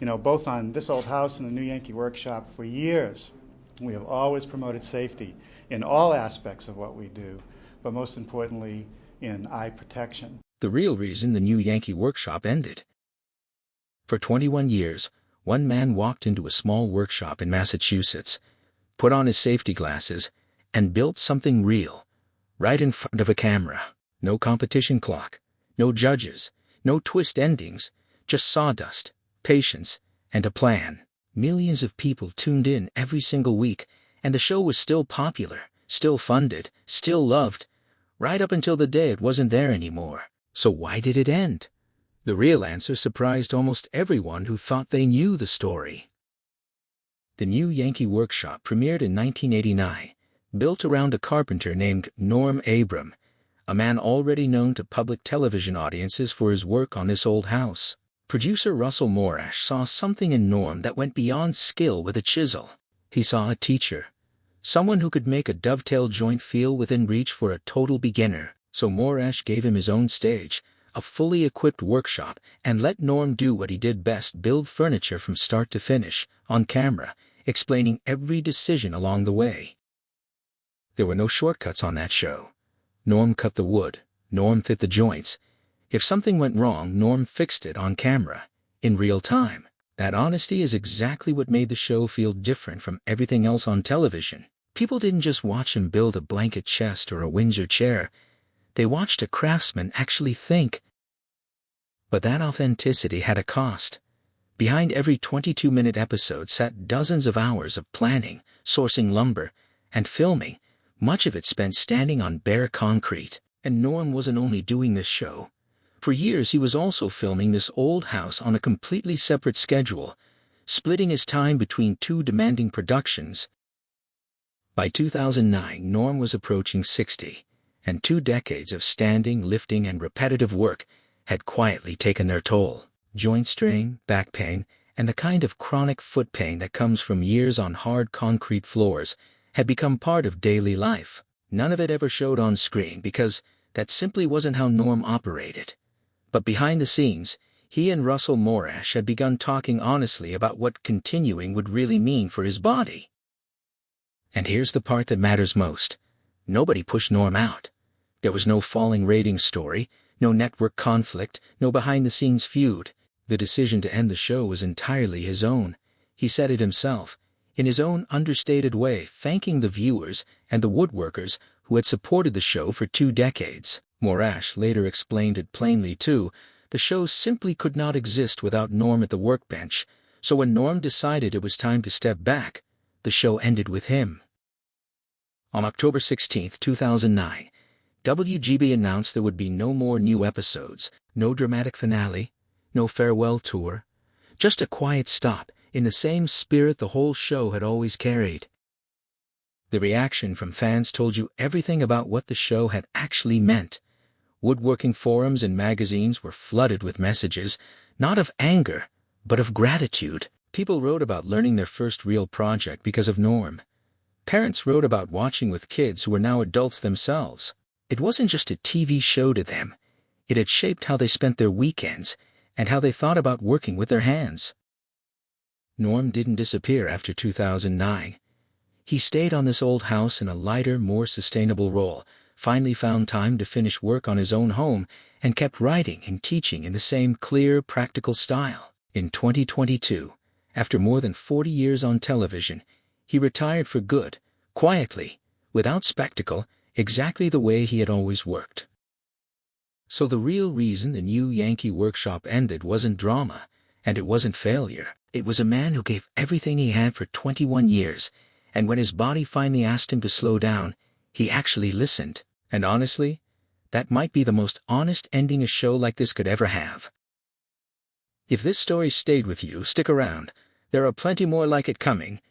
Both on This Old House and the new Yankee Workshop for years, we have always promoted safety in all aspects of what we do, but most importantly, in eye protection. The real reason the new Yankee Workshop ended. For 21 years, one man walked into a small workshop in Massachusetts, put on his safety glasses, and built something real, right in front of a camera. No competition clock, no judges, no twist endings, just sawdust, patience, and a plan. Millions of people tuned in every single week, and the show was still popular, still funded, still loved, right up until the day it wasn't there anymore. So why did it end? The real answer surprised almost everyone who thought they knew the story. The new Yankee Workshop premiered in 1989, built around a carpenter named Norm Abram, a man already known to public television audiences for his work on This Old House. Producer Russell Morash saw something in Norm that went beyond skill with a chisel. He saw a teacher, someone who could make a dovetail joint feel within reach for a total beginner. So Morash gave him his own stage, a fully equipped workshop, and let Norm do what he did best: build furniture from start to finish, on camera, explaining every decision along the way. There were no shortcuts on that show. Norm cut the wood, Norm fit the joints. If something went wrong, Norm fixed it on camera, in real time. That honesty is exactly what made the show feel different from everything else on television. People didn't just watch him build a blanket chest or a Windsor chair. They watched a craftsman actually think. But that authenticity had a cost. Behind every 22-minute episode sat dozens of hours of planning, sourcing lumber, and filming, much of it spent standing on bare concrete. And Norm wasn't only doing this show. For years he was also filming This Old House on a completely separate schedule, splitting his time between two demanding productions. By 2009, Norm was approaching 60, and 2 decades of standing, lifting, and repetitive work had quietly taken their toll. Joint strain, back pain, and the kind of chronic foot pain that comes from years on hard concrete floors had become part of daily life. None of it ever showed on screen because that simply wasn't how Norm operated. But behind the scenes, he and Russell Morash had begun talking honestly about what continuing would really mean for his body. And here's the part that matters most. Nobody pushed Norm out. There was no falling ratings story, no network conflict, no behind-the-scenes feud. The decision to end the show was entirely his own. He said it himself, in his own understated way, thanking the viewers and the woodworkers who had supported the show for 2 decades. Morash later explained it plainly too. The show simply could not exist without Norm at the workbench, so when Norm decided it was time to step back, the show ended with him. On October 16, 2009, WGB announced there would be no more new episodes, no dramatic finale, no farewell tour, just a quiet stop in the same spirit the whole show had always carried. The reaction from fans told you everything about what the show had actually meant. Woodworking forums and magazines were flooded with messages, not of anger, but of gratitude. People wrote about learning their first real project because of Norm. Parents wrote about watching with kids who were now adults themselves. It wasn't just a TV show to them. It had shaped how they spent their weekends and how they thought about working with their hands. Norm didn't disappear after 2009. He stayed on This Old House in a lighter, more sustainable role, finally found time to finish work on his own home, and kept writing and teaching in the same clear, practical style. In 2022, after more than 40 years on television, he retired for good, quietly, without spectacle, exactly the way he had always worked. So the real reason the new Yankee Workshop ended wasn't drama, and it wasn't failure. It was a man who gave everything he had for 21 years, and when his body finally asked him to slow down, he actually listened. And honestly, that might be the most honest ending a show like this could ever have. If this story stayed with you, stick around. There are plenty more like it coming,